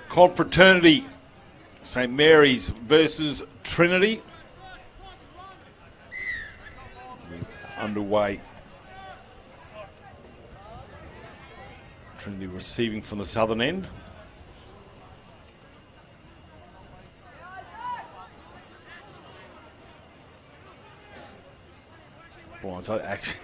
confraternity. St. Mary's versus Trinity. Underway. Trinity receiving from the southern end. Blindside action.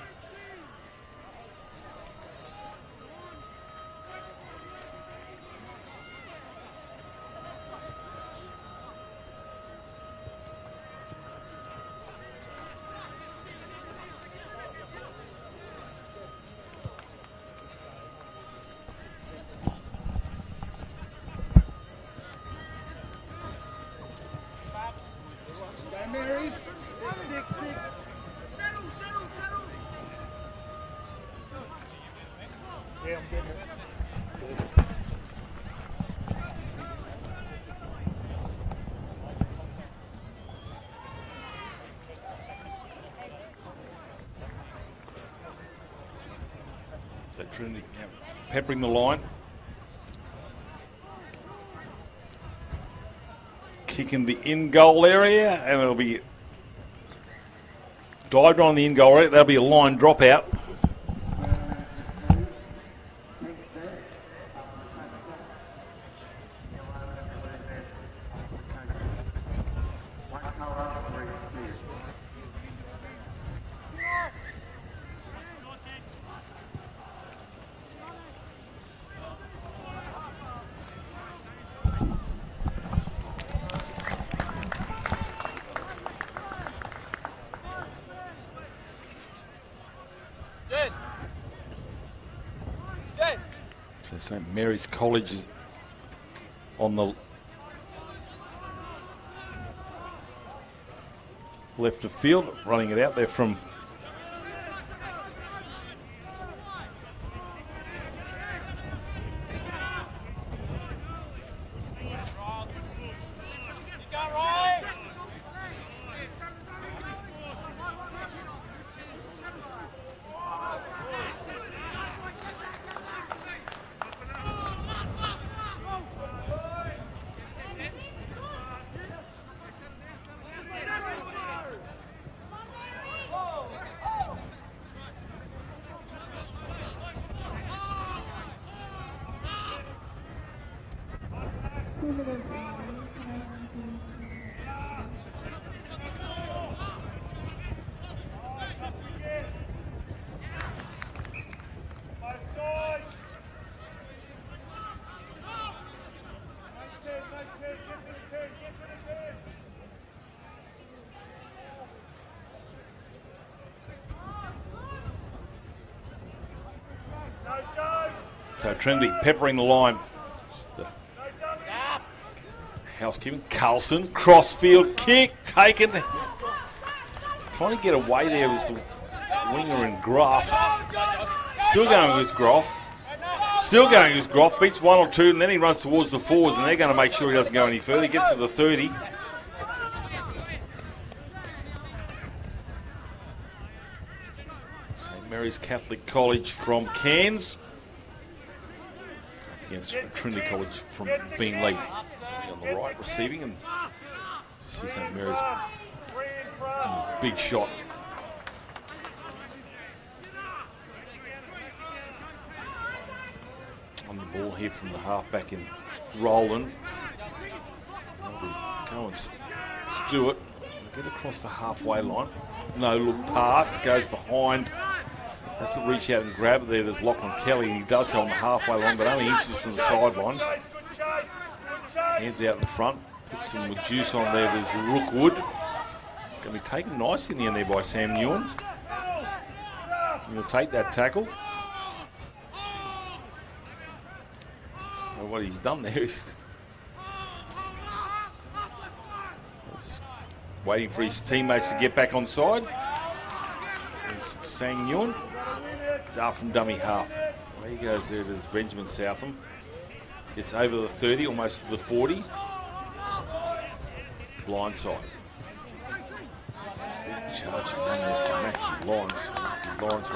So Trinity peppering the line. Kick in the in-goal area, and it'll be dived on the in-goal area. That'll be a line dropout. So St. Mary's College is on the left of field, running it out there from so Trinity peppering the line. Housekeeping. Carlson, crossfield kick, taken. Trying to get away there was the winger and Groff. Still going with Groff. Still going with Groff. Beats one or two, and then he runs towards the forwards, and they're going to make sure he doesn't go any further. He gets to the 30. St. Mary's Catholic College from Cairns against Trinity College from Beenleigh. On the right receiving, and see St. Mary's big shot. On the ball here from the halfback in Roland. Go and Stewart. Get across the halfway line. No look pass, goes behind. Has to reach out and grab it there. There's Lachlan Kelly, and he does so on the halfway line, but only inches from the sideline. Hands out in front, puts some juice on there. There's Rookwood. Going to be taken nice in the end there by Sam Nguyen. He'll take that tackle. Well, what he's done there is waiting for his teammates to get back on side. There's Sam Nguyen. Dart from dummy half. There he goes there. There's Benjamin Southam. Gets over the 30, almost to the 40. Blindside. Big charge again there from Matthew Lawrence. Matthew Lawrence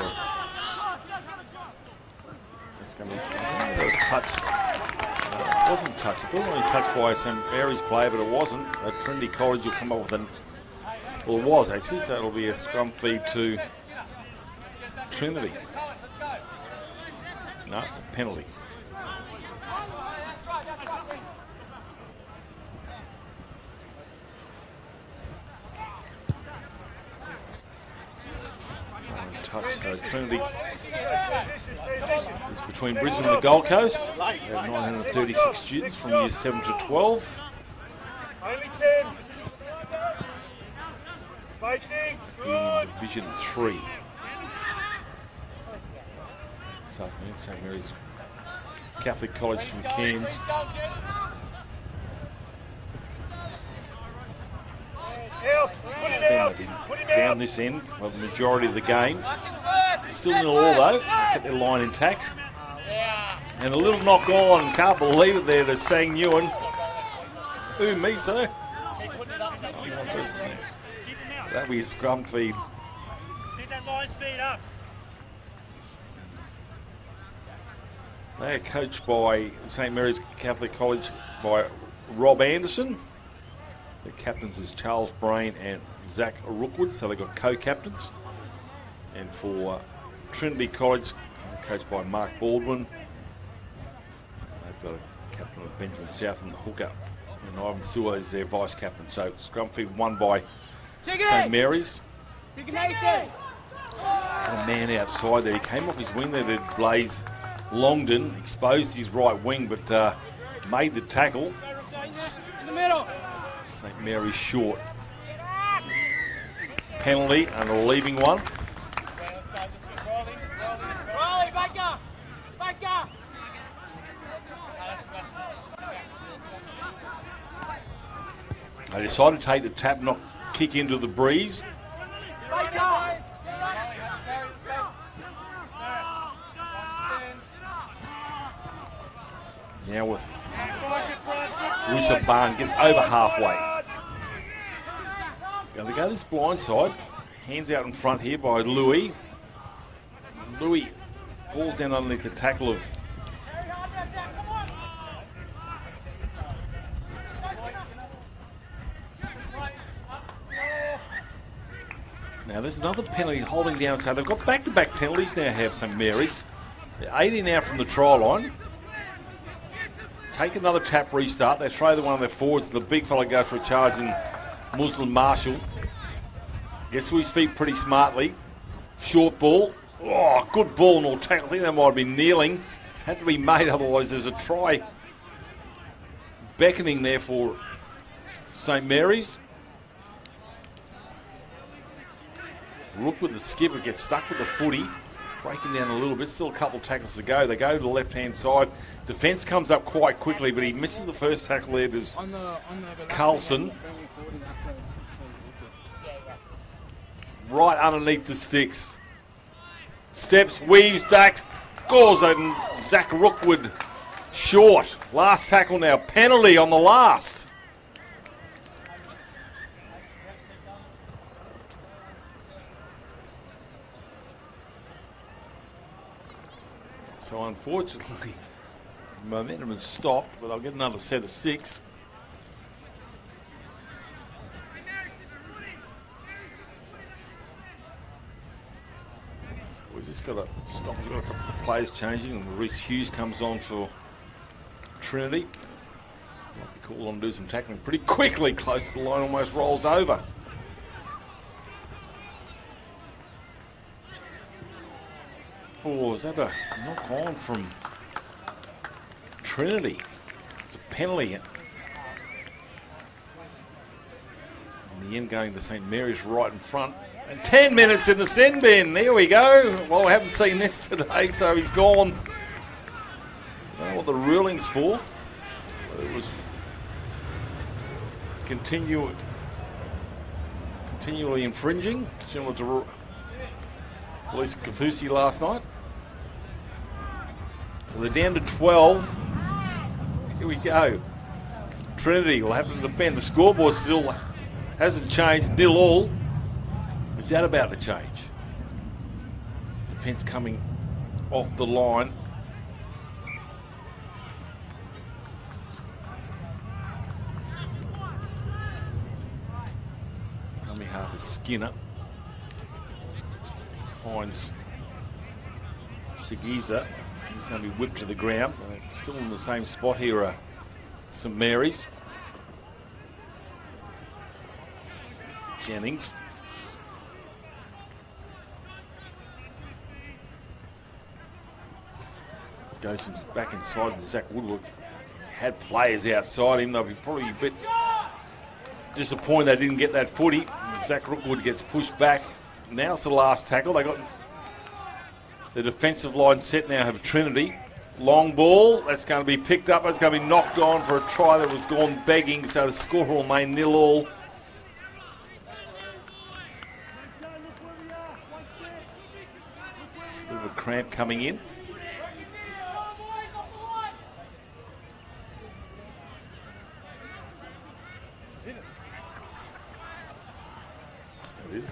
It's going to be, I think it was touched. It wasn't touched. I thought it was only touched by St Mary's player, but it wasn't. So Trinity College will come up with an. Well, it was actually, so it'll be a scrum feed to Trinity. No, it's a penalty. Touch, so Trinity is between Brisbane and the Gold Coast. They have 936 students from years 7 to 12. In Division 3. St Mary's Catholic College from Cairns. Down this end for the majority of the game. Still 0-all though, kept their line intact. And a little knock on, can't believe it there to Sang Nguyen. Who, me, sir? That'll be a scrum feed. Get that line speed up. They are coached by St Mary's Catholic College by Rob Anderson. The captains is Charles Brain and Zach Rookwood, so they've got co-captains. And for Trinity College, coached by Mark Baldwin. They've got a captain of Benjamin South and the hooker. And Ivan Sewer is their vice-captain. So scrum feed won by St Mary's. And a man outside there. He came off his wing there, did Blaze Longdon, exposed his right wing, but made the tackle. In the middle. St Mary's short. Penalty and a leaving one. They decided to take the tap, not kick into the breeze. Now with Rusha Barn gets over halfway. They go this blind side. Hands out in front here by Louis. Louis falls down underneath the tackle of now there's another penalty holding down, so they've got back-to-back penalties now, have St Mary's. They're 80 now from the try line. Take another tap restart. They throw one of their forwards. The big fella goes for a charge in Muslim Marshall. Gets to his feet pretty smartly. Short ball. Oh, good ball and all tackle. I think that might have been kneeling. Had to be made, otherwise there's a try beckoning there for St Mary's. Rook with the skipper gets stuck with the footy. Breaking down a little bit, still a couple of tackles to go. They go to the left-hand side. Defence comes up quite quickly, but he misses the first tackle there. There's Carlson. Right underneath the sticks. Steps, weaves, ducks, scores, and Zach Rookwood short. Last tackle now. Penalty on the last. So unfortunately, the momentum has stopped, but I'll get another set of 6. So we've just got to stop. We've got a couple of players changing, and Reece Hughes comes on for Trinity. Might be called on to do some tackling pretty quickly, close to the line, almost rolls over. Oh, is that a knock on from Trinity? It's a penalty. In the end, going to St Mary's right in front. And 10 minutes in the send bin. There we go. Well, we haven't seen this today, so he's gone. I don't know what the ruling's for. But it was continually infringing, similar to Police Kafusi last night. So they're down to 12. Here we go. Trinity will have to defend. The scoreboard still hasn't changed. 0-all. Is that about to change? Defence coming off the line. half is Skinner. Finds Shigiza. He's going to be whipped to the ground. Still in the same spot here, St Mary's. Jennings. Goes back inside. Zach Woodward had players outside him. They'll be probably a bit disappointed they didn't get that footy. Zach Rookwood gets pushed back. Now it's the last tackle. They got the defensive line set now. Have Trinity. Long ball. That's going to be picked up. That's going to be knocked on for a try that was gone begging. So the score will remain 0-0. Bit of a cramp coming in. It is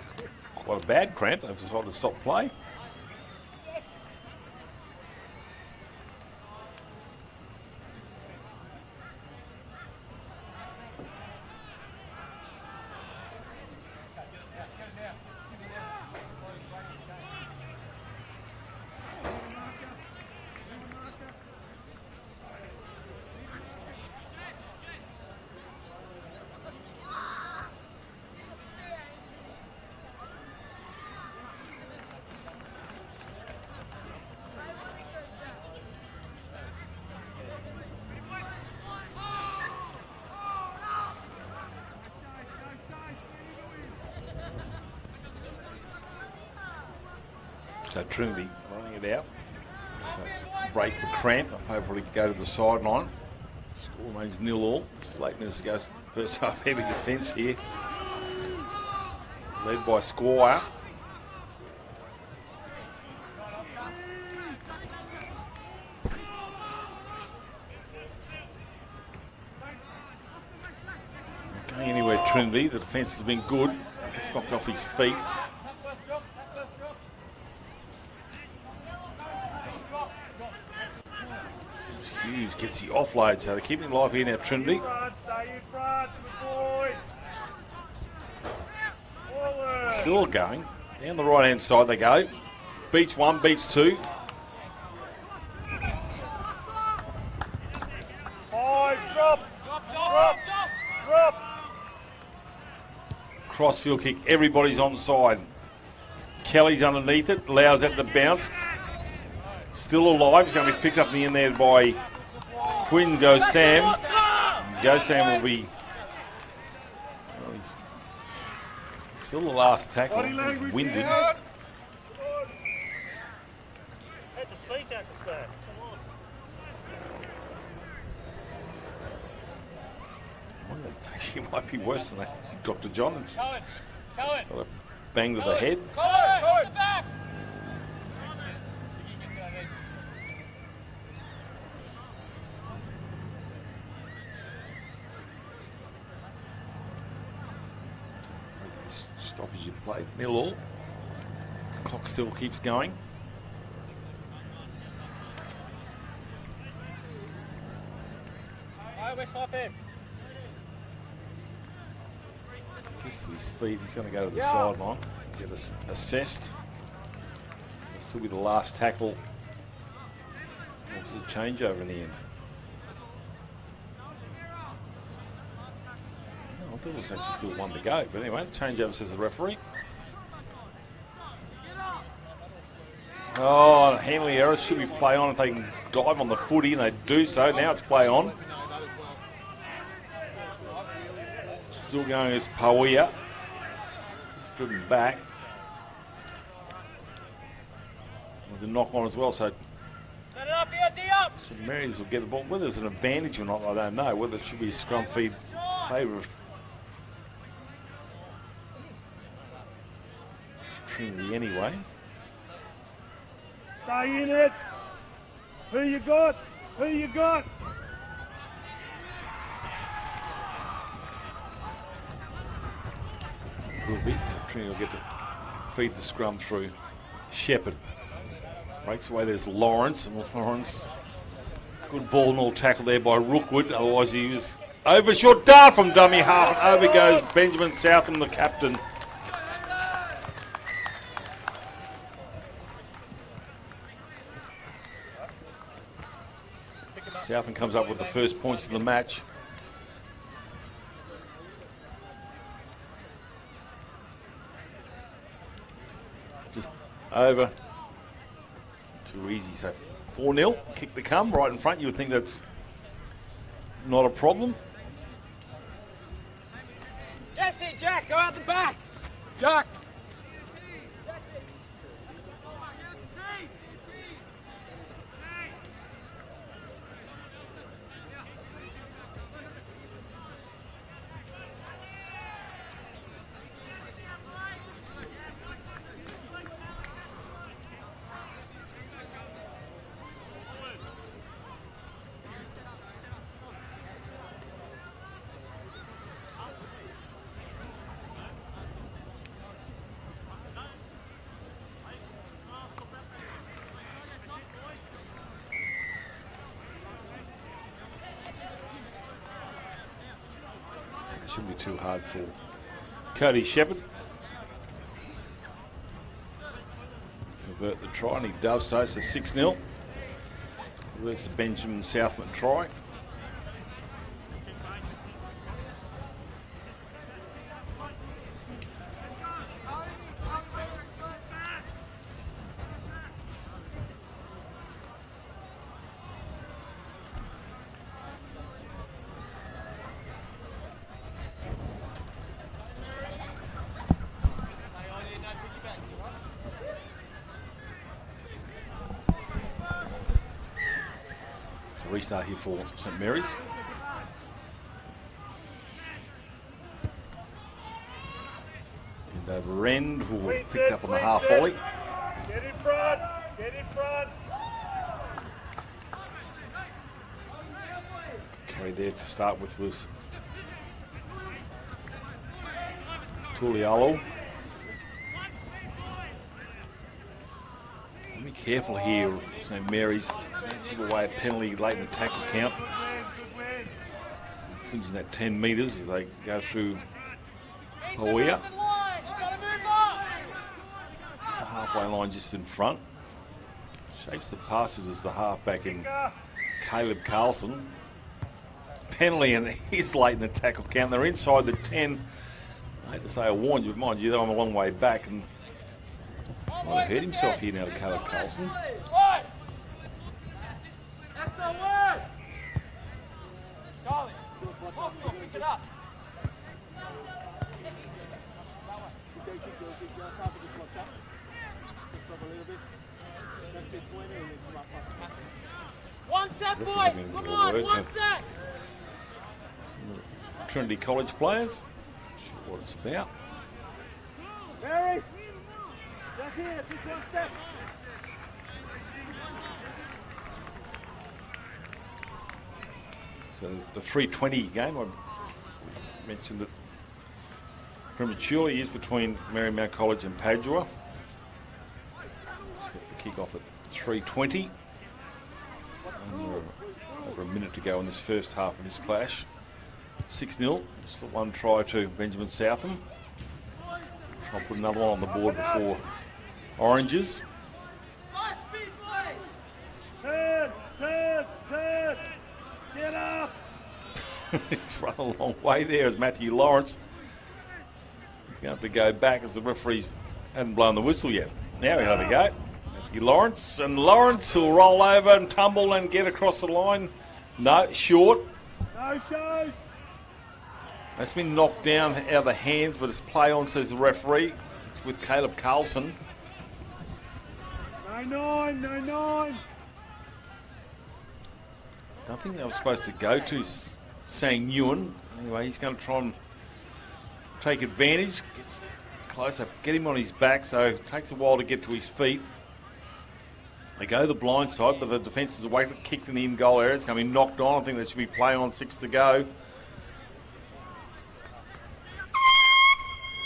quite a bad cramp. They've decided to stop play. So Trinity running it out. Break for cramp. They'll probably go to the sideline. Score remains 0-0. Just 8 minutes ago. First half heavy defence here. Led by Squire. Not going anywhere Trinity. The defence has been good. Gets knocked off his feet. Hughes gets the offload, so they're keeping live here now, Trinity. Still going. Down the right-hand side they go. Beats one, beats two. Drop. Crossfield kick, everybody's onside. Kelly's underneath it, allows that to bounce. Still alive, he's going to be picked up in the end there by Quinn. Goes Sam. Sam will be... Well, he's still the last tackle. Winded. Had to see tackle, Sam. He might be worse than that, Dr. John. Got a bang to the head. Stoppage you played 0-0. Clock still keeps going. We're swapping. Gets to his feet. He's going to go to the sideline. Get assessed. This will be the last tackle. What was the changeover in the end? I thought it was actually still one to go, but anyway, changeover says the referee. Oh, Hanley error. Should be play on if they can dive on the footy, and they do so. Now it's play on. Still going as Pawia. It's driven back. There's a knock on as well, so Set it up here, D up. St Mary's will get the ball. Whether there's an advantage or not, I don't know. Whether it should be a scrum feed favour of Trinity anyway. Stay in it. Who you got? Who you got? Will be. So Trinity will get to feed the scrum through Shepherd. Breaks away, there's Lawrence, and Lawrence, good ball and all tackle there by Rookwood, otherwise he was overshot. Dart from dummy half, and over goes Benjamin Southam, the captain. Southern comes up with the first points of the match. Just over. Too easy. So 4-0. Kick the come right in front. You would think that's not a problem. Jesse, Jack, go out the back. Jack. Shouldn't be too hard for Cody Shepherd. Convert the try, and he does so. So 6-0. Converts the Benjamin Southman try. Restart here for St Mary's. And over end, who picked up on the half volley. Get in front. Get in front. Carry there to start with was Tulialo. Be careful here, St Mary's. Give away a penalty late in the tackle count. Finishing that 10 metres as they go through Hawea. It's a halfway line just in front. Shapes the passes as the halfback in Caleb Carlson. Penalty, and he's late in the tackle count. They're inside the 10. I hate to say I warned you, but mind you, I'm a long way back. And might have hurt himself here now to Caleb Carlson. That's the word. Charlie, pick it up. One set, boys. Come on, one set. Some Trinity College players. Not sure what it's about. Mary. Just here, just one step. So the 3:20 game, I mentioned it prematurely, is between Marymount College and Padua. Set the kick off at 3:20. Just over a minute to go in this first half of this clash. 6-0. Just the one try to Benjamin Southam. Try and put another one on the board before Oranges. Turn. Get up. He's run a long way there as Matthew Lawrence. He's going to have to go back as the referees hadn't blown the whistle yet. Now we have a go. Matthew Lawrence, and Lawrence will roll over and tumble and get across the line. No, short. No shows. That's been knocked down out of the hands, but it's play on, says the referee. It's with Caleb Carlson. No nine. I think they were supposed to go to Sang Nguyen. Anyway, he's going to try and take advantage. Gets closer, get him on his back, so it takes a while to get to his feet. They go the blind side, but the defence is away, kicked in the in-goal area. It's going to be knocked on. I think there should be play on, 6 to go.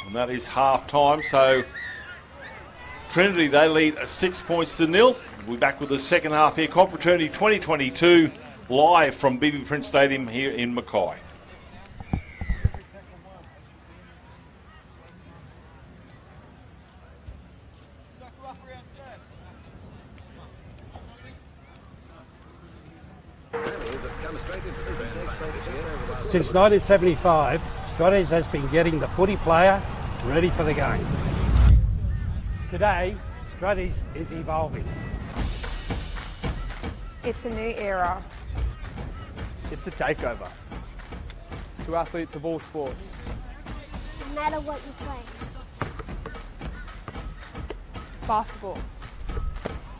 And that is half-time, so Trinity, they lead 6 points to 0. We'll be back with the second half here. Confraternity 2022, live from BB Prince Stadium here in Mackay. Since 1975, Stratties has been getting the footy player ready for the game. Today, Stratties is evolving. It's a new era. It's a takeover to athletes of all sports. No matter what you play. Basketball.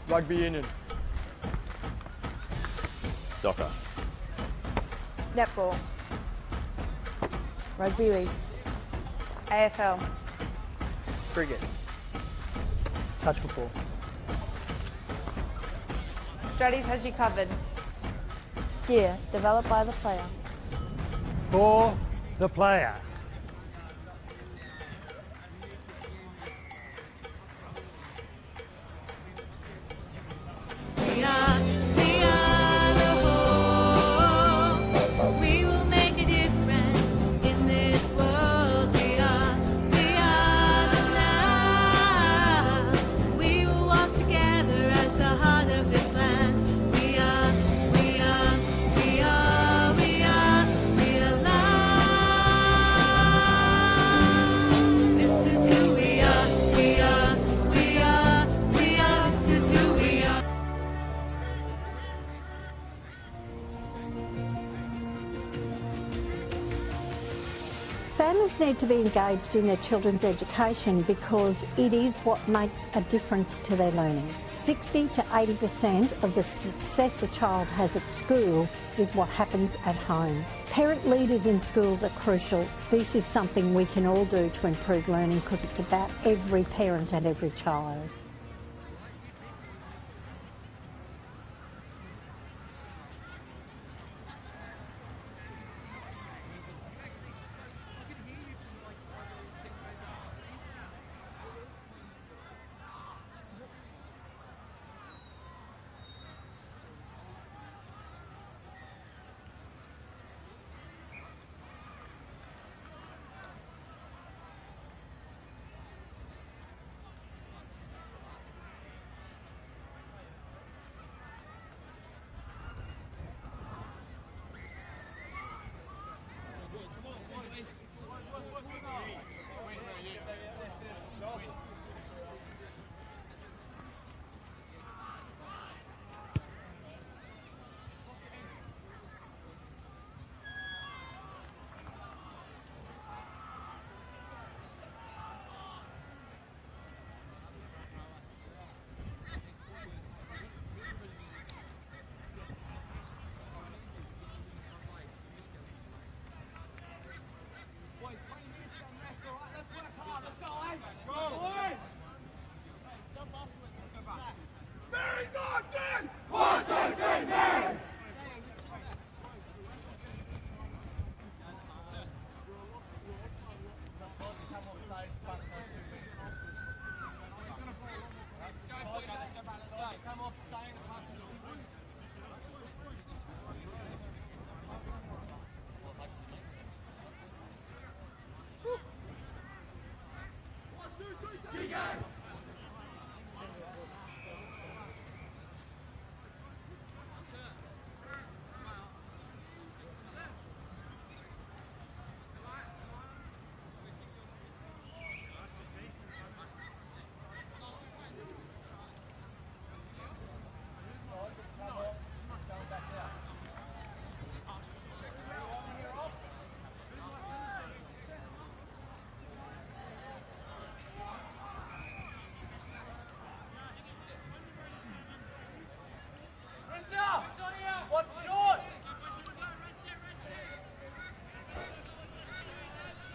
Rugby union. Soccer. Netball. Rugby league. AFL. Cricket. Touch football. Stratties has you covered. Gear developed by the player. For the player. Families need to be engaged in their children's education because it is what makes a difference to their learning. 60 to 80% of the success a child has at school is what happens at home. Parent leaders in schools are crucial. This is something we can all do to improve learning because it's about every parent and every child.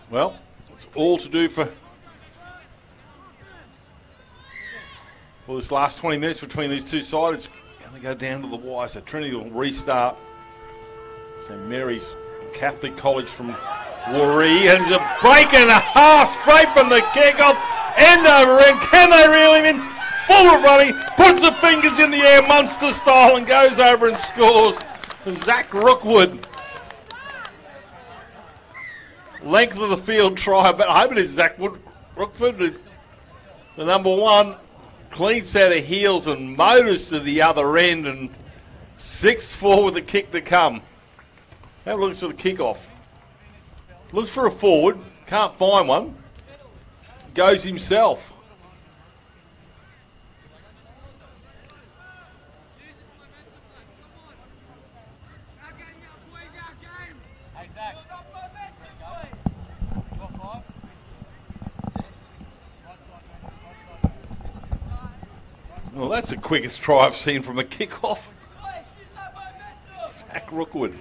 Well, it's all to do for this last 20 minutes between these two sides. It's going to go down to the wire, so Trinity will restart. St Mary's Catholic College from Waree, and there's a break and a half straight from the kick-off, end over end. Can they reel him in? Full of running, puts the fingers in the air, Munster style, and goes over and scores. Zach Rookwood. Length of the field try, but I hope it is Zach Rookwood, the number one. Clean set of heels and motors to the other end, and 6-4 with the kick to come. Have a look for the kickoff. Looks for a forward. Can't find one. Goes himself. Well, that's the quickest try I've seen from a kickoff. Zach Rookwood.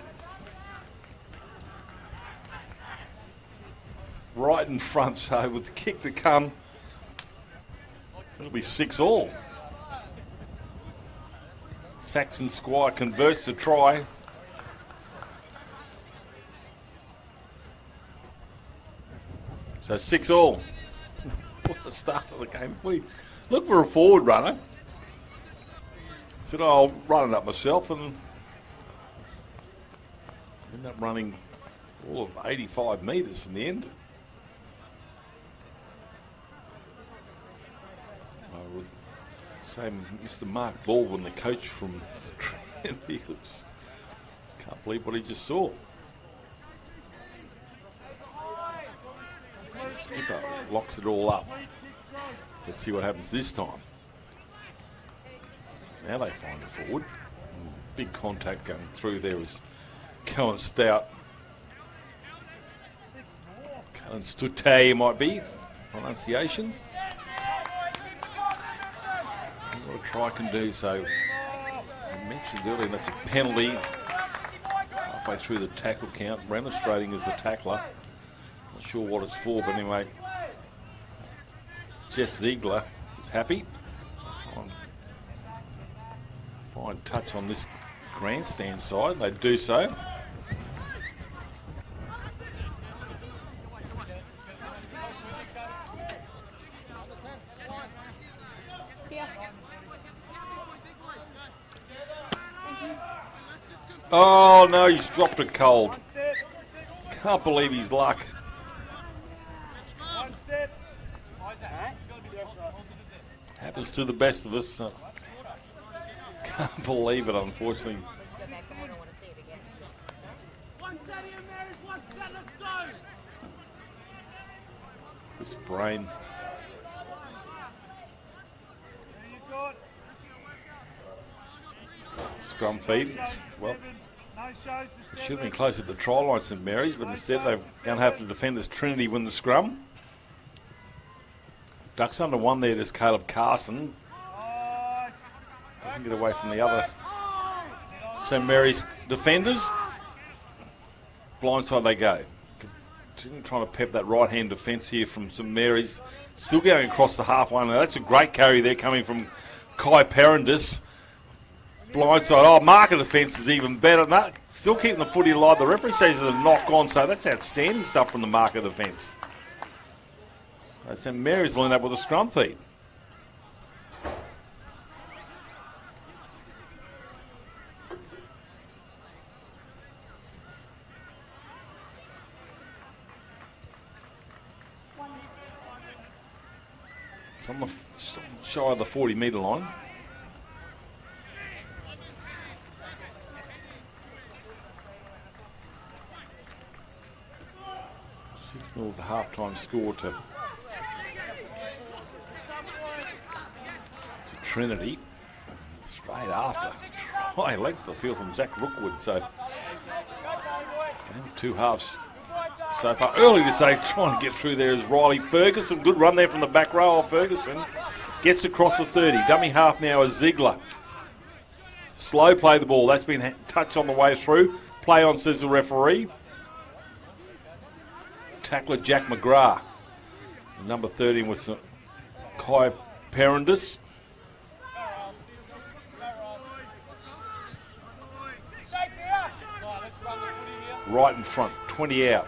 Right in front, so with the kick to come, it'll be 6-all. Saxon Squire converts the try. So 6-all. What the start of the game. We look for a forward runner. Said, I'll run it up myself, and end up running all of 85 metres in the end. I would say Mr. Mark Baldwin, the coach from Trent, he just can't believe what he just saw. So skipper locks it all up. Let's see what happens this time. Now they find a forward. Big contact going through there is Cohen Stout. Cohen Stute might be pronunciation. What a try can do. So I mentioned earlier that's a penalty halfway through the tackle count. Remonstrating as the tackler. Not sure what it's for, but anyway, Jess Ziegler is happy. Fine touch on this grandstand side. They do so. Oh no, he's dropped it cold. Can't believe his luck. Happens to the best of us. Can't believe it, unfortunately. This brain. Scrum feed. Well, it should have been closer to the try line, St Mary's, but instead they're going to have to defend as Trinity win the scrum. Ducks under one there, there's Caleb Carson. Doesn't get away from the other St Mary's defenders. Blindside they go. Trying to pep that right-hand defence here from St Mary's. Still going across the halfway. Now that's a great carry there coming from Kai Perandis. Blindside. Oh, marker defence is even better. No, still keeping the footy alive. The referee says it's a knock on, so that's outstanding stuff from the marker defence. So St Mary's will end up with a scrum feed. It's on the shy of the 40-metre line. Is the half-time score to Trinity. Straight after. Try length of the field from Zach Rookwood. So, game of two halves so far. Early this day, trying to get through there is Riley Ferguson. Good run there from the back row. Ferguson gets across the 30. Dummy half now is Ziegler. Slow play the ball. That's been touched on the way through. Play on, says the referee. Tackler Jack McGrath. Number 13 was Kai Perandis. Right in front, 20 out.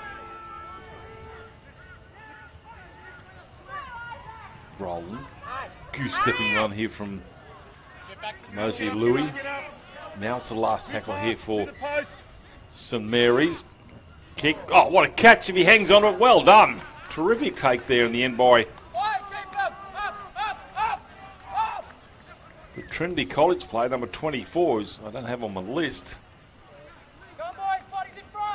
Rolling. Goose-stepping run here from Mosey Louis. Now it's the last tackle here for St Mary's. Kick. Oh, what a catch if he hangs on to it. Well done. Terrific take there in the end by the Trinity College player, number 24, who's I don't have on my list. Come on, boys, bodies in front.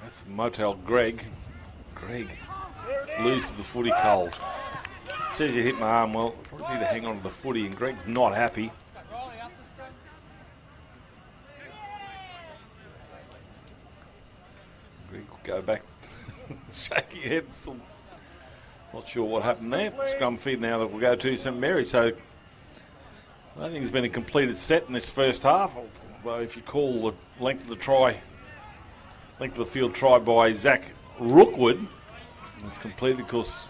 That's Motel Greg. Greg loses the footy cold. Says you hit my arm. Well, probably need to hang on to the footy, and Greg's not happy. Greg will go back, shaking his head. Still not sure what happened there. Scrum feed now that we'll go to St Mary's. So I don't think there's been a completed set in this first half. Although if you call the length of the try, length of the field try by Zach Rookwood, it's completed because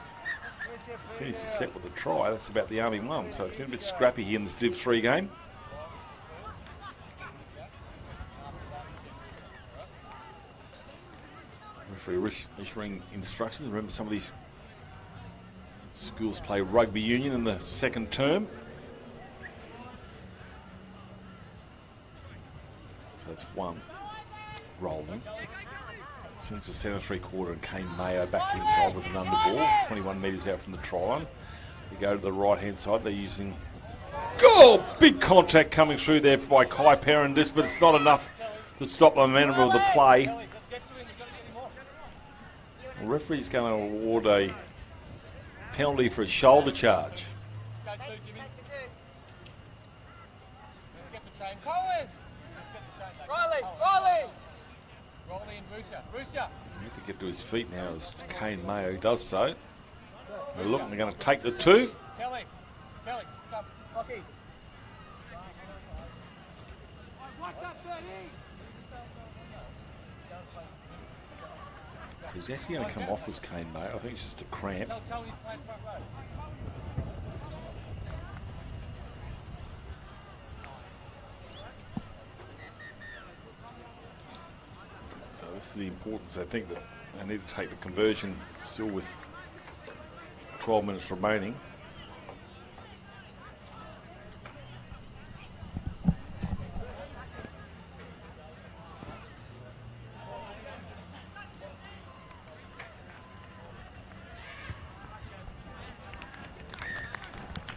finished the set with a try. That's about the only one. So it's been a bit scrappy here in this Div 3 game. Referee issuing instructions. Remember, some of these schools play rugby union in the second term. So that's one rolling. Since the centre three-quarter, and Kane Mayo back inside with an underball, 21 metres out from the try line. They go to the right-hand side. They're using... Oh, big contact coming through there by Kai Perrindis, but it's not enough to stop the momentum of the play. The referee's going to award a penalty for a shoulder charge. He had to get to his feet now as Kane Mayo does so. They're looking, they're going to take the two. Kelly, come, Lockie. He's actually going to come off as Kane Mayo. I think it's just a cramp. So this is the importance, I think, that they need to take the conversion still with 12 minutes remaining.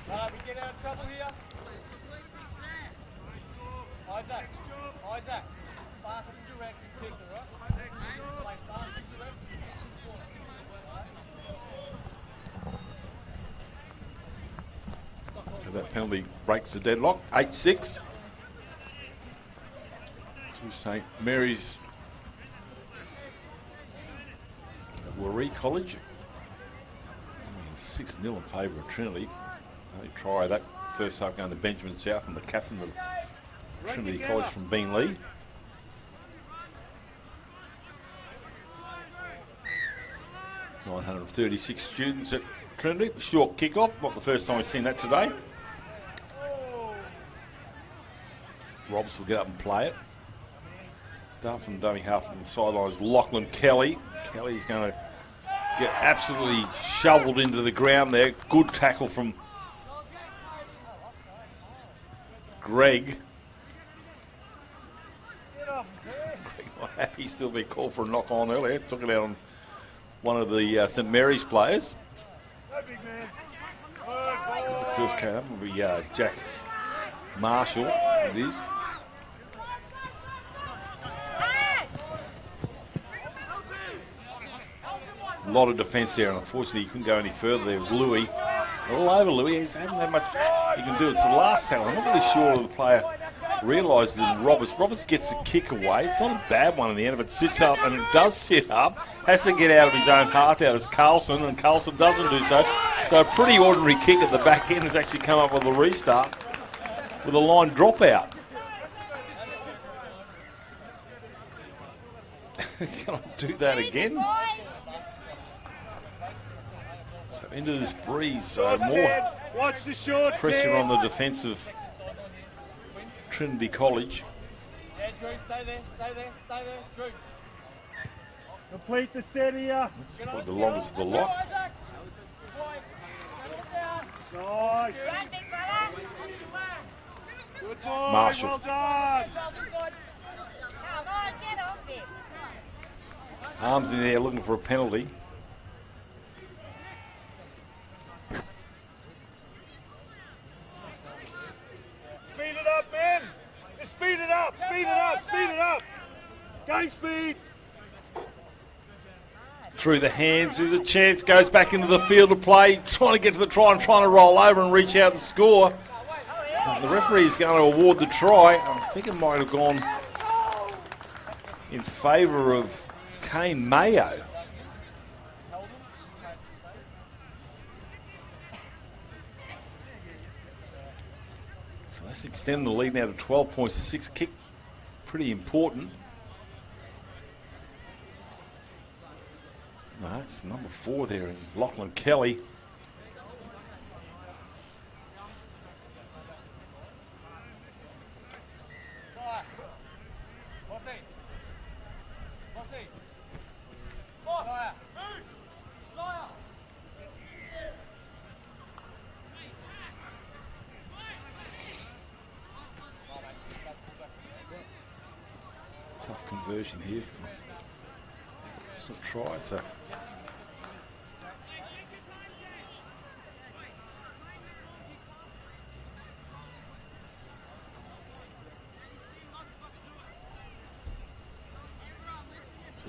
We get out of trouble here. Isaac, fast and direct and kick it, right? Play fast and direct. So that penalty breaks the deadlock. 8-6 to St Mary's Waree College. 6-0 in favour of Trinity. They try that first half going to Benjamin South, and the captain of Trinity College from Bean Lee. .936 students at Trinity. Short kick-off. Not the first time we've seen that today. Robs will get up and play it. Dart from dummy half on the sidelines. Lachlan Kelly. Kelly's going to get absolutely shoveled into the ground there. Good tackle from Greg. Greg not happy, still been called for a knock on earlier. Took it out on one of the St Mary's players. The first came up will be Jack Marshall. It is. A lot of defence there, and unfortunately he couldn't go any further. There was Louis. All over Louis. He hasn't had much he can do. It's the last tackle. I'm not really sure the player realises it. Roberts gets the kick away. It's not a bad one in the end. If it sits up, and it does sit up, has to get out of his own heart out as Carlson, and Carlson doesn't do so. So a pretty ordinary kick at the back end has actually come up with a restart with a line dropout. Can I do that again? So into this breeze, so more pressure on the defence of Trinity College. Yeah, Drew, stay there, Drew. Complete the set here. That's probably the longest of the lot. Nice. Good boy, Marshall. well done. Arms in there looking for a penalty. Speed it up, man. Just speed it up, speed it up, speed it up. Game speed. through the hands. There's a chance. Goes back into the field of play. Trying to get to the try and trying to roll over and reach out and score. The referee is going to award the try. I think it might have gone in favour of Kane Mayo. So let's extend the lead now to 12 points. The 6 kick, pretty important. No, it's number 4 there in Lachlan Kelly. Tough conversion here for the try. So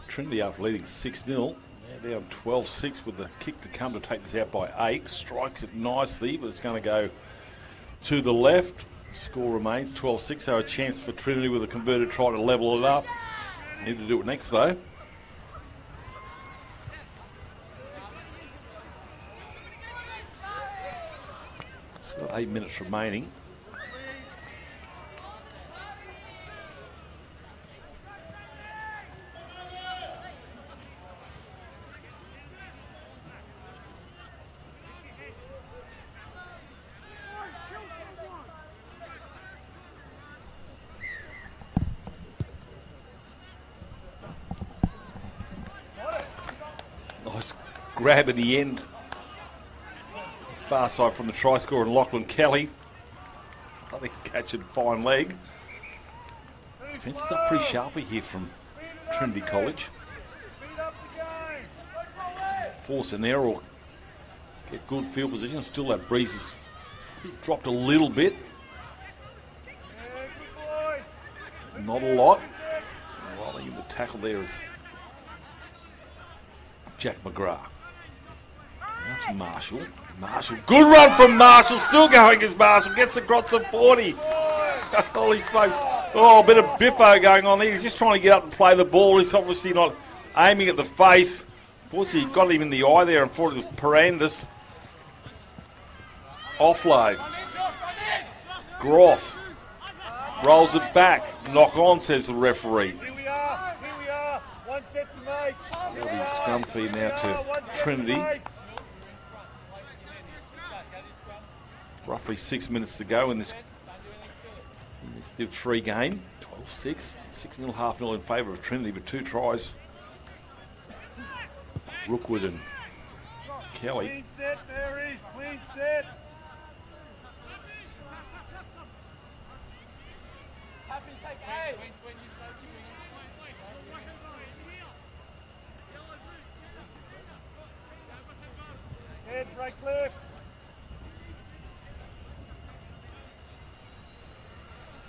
Trinity after leading 6-0. Now down 12-6 with the kick to come to take this out by 8. Strikes it nicely, but it's going to go to the left. Score remains 12-6, so a chance for Trinity with a converted try to level it up. Need to do it next though. It's got 8 minutes remaining. Nice grab at the end. Far side from the try scorer and Lachlan Kelly. Lovely catch and fine leg. Defence is up pretty sharply here from Trinity College. Force an error or get good field position. Still that breeze has dropped a little bit. Not a lot. Rolling in the tackle there is Jack McGrath. That's Marshall. Marshall, good run from Marshall. Still going as Marshall gets across the 40. Holy smoke. Oh, a bit of biffo going on there. He's just trying to get up and play the ball. He's obviously not aiming at the face. Unfortunately, he got him in the eye there and thought it was Perandis. Offload. Groff rolls it back. Knock on, says the referee. Here we are. One set to make. There'll be a scrum feed now to Trinity. Roughly 6 minutes to go in this Div 3 game. 12-6. 6-0, 0.5 in favour of Trinity, but 2 tries. Rookwood and Kelly. Clean set, there is. Clean set. Head, break left.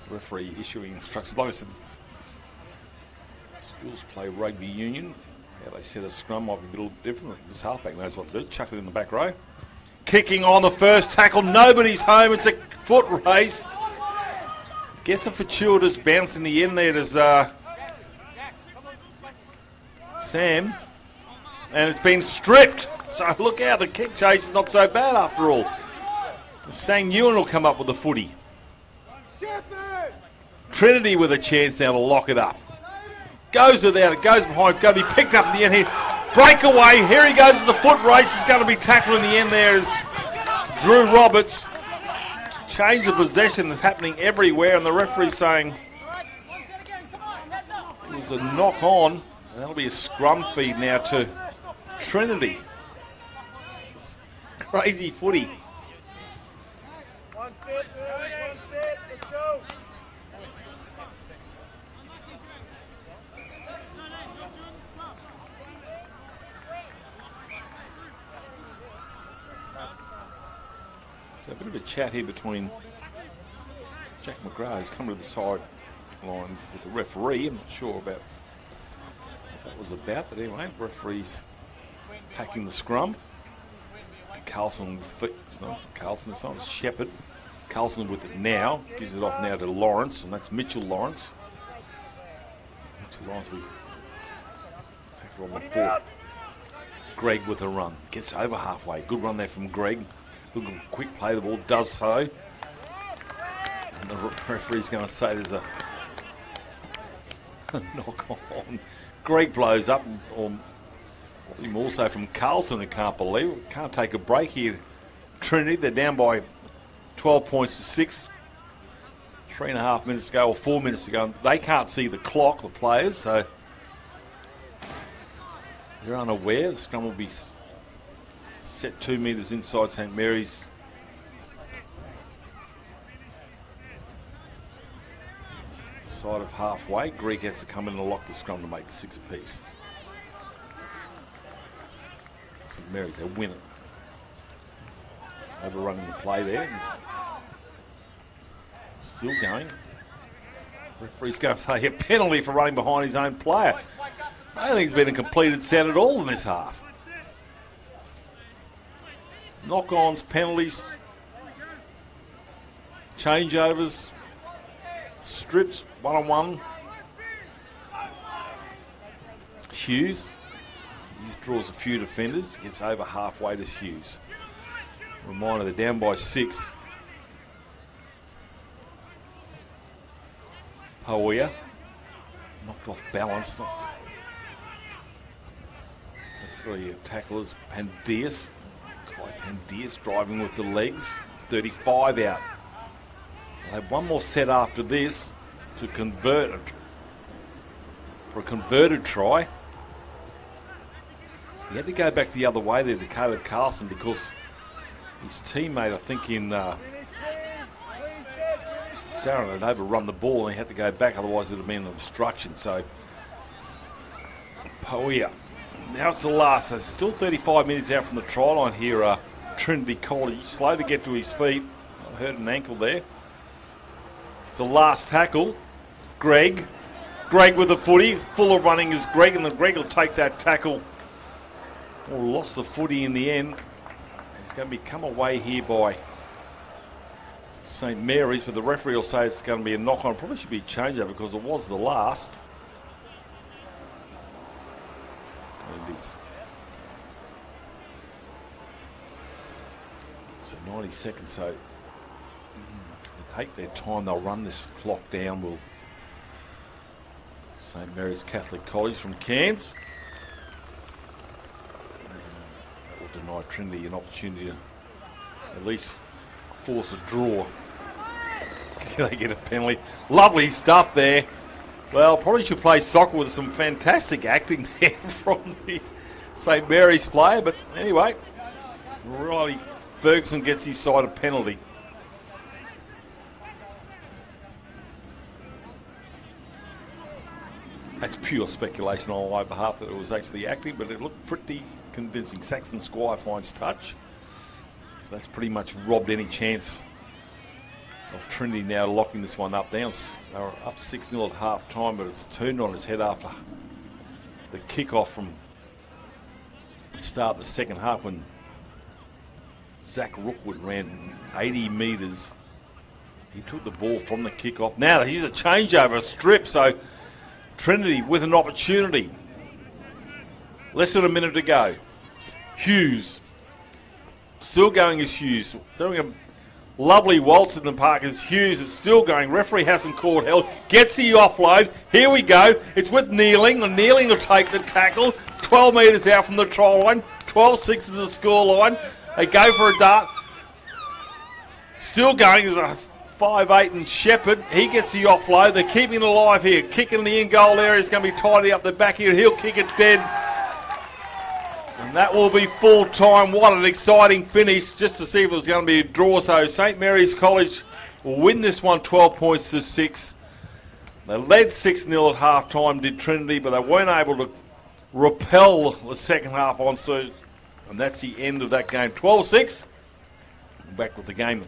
Referee issuing instructions. Like I said, schools play rugby union. How they set a scrum might be a little different. This halfback knows what to do. Chuck it in the back row. Kicking on the first tackle. Nobody's home. It's a foot race. Gets a fortuitous bounce in the end there. There's Sam. And it's been stripped. So look out. The kick chase is not so bad after all. Sang Ewan will come up with the footy. Trinity with a chance now to lock it up. Goes without it, goes behind. It's going to be picked up in the end here. Breakaway. Here he goes as the foot race. He's going to be tackled in the end there as Drew Roberts. Change of possession is happening everywhere, and the referee saying it was a knock on. And that'll be a scrum feed now to Trinity. It's crazy footy. One set, let's go. So a bit of a chat here between Jack McGrath, who's come to the sideline with the referee. I'm not sure about what that was about, but anyway, referee's packing the scrum. Carlson, it's not Carlson, it's not Shepherd. Carlson with it now, gives it off now to Lawrence, and that's Mitchell Lawrence. Mitchell Lawrence, we tackle on the fourth. Greg with a run, gets over halfway. Good run there from Greg. Good quick play, the ball does so. And the referee's going to say there's a knock on. Greg blows up, or more so from Carlson, I can't believe it. Can't take a break here. Trinity, they're down by 12 points to 6. 3.5 minutes to go, or 4 minutes to go. They can't see the clock, the players, so they're unaware. The scrum will be set 2 metres inside St Mary's. Side of halfway. Greek has to come in and lock the scrum to make the 6 apiece. St Mary's, they win it. Overrunning the play there. Still going. Referee's going to say a penalty for running behind his own player. I don't think it's been a completed set at all in this half. Knock-ons, penalties, changeovers, strips, one-on-one. Hughes draws a few defenders, gets over halfway to Hughes. Reminder, they're down by 6. Pauia knocked off balance. Not necessarily a tackler's Pandias. Kai Pandias driving with the legs. 35 out. They'll have one more set after this to convert it for a converted try. He had to go back the other way there to Caleb Carlson because his teammate, I think in Saran, had overrun the ball and he had to go back, otherwise it would have been an obstruction. So, Pauia. Now it's the last. So still 35 minutes out from the try line here. Trinity College, slow to get to his feet. I hurt an ankle there. It's the last tackle. Greg with the footy. Full of running is Greg, and then Greg will take that tackle. Or lost the footy in the end. It's going to be come away here by St Mary's, but the referee will say it's going to be a knock-on. Probably should be a changeover because it was the last. And it is. So 90 seconds, so they take their time, they'll run this clock down. Will St Mary's Catholic College from Cairns. Deny Trinity an opportunity to at least force a draw. They get a penalty. Lovely stuff there. Well, probably should play soccer with some fantastic acting there from the St Mary's player. But anyway, Riley Ferguson gets his side a penalty. That's pure speculation on my behalf that it was actually acting, but it looked pretty convincing. Saxon Squire finds touch. So that's pretty much robbed any chance of Trinity now locking this one up. They were up 6-0 at half time, but it's turned on its head after the kickoff from the start of the second half when Zach Rookwood ran 80 metres. He took the ball from the kickoff. Now here's a changeover, a strip, so Trinity with an opportunity. Less than a minute to go. Hughes. Still going as Hughes. Doing a lovely waltz in the park as Hughes is still going. Referee hasn't called held. Gets the offload. Here we go. It's with Kneeling. And Kneeling will take the tackle. 12 metres out from the try line. 12-6 is the score line. They go for a dart. Still going as a 5'8" and Shepherd. He gets the offload. They're keeping it alive here. Kicking the in-goal area is going to be tidy up the back here. He'll kick it dead. And that will be full time. What an exciting finish just to see if it was going to be a draw. So St Mary's College will win this one 12 points to 6. They led 6-0 at half time, did Trinity, but they weren't able to repel the second half on. So, and that's the end of that game. 12-6. Back with the game.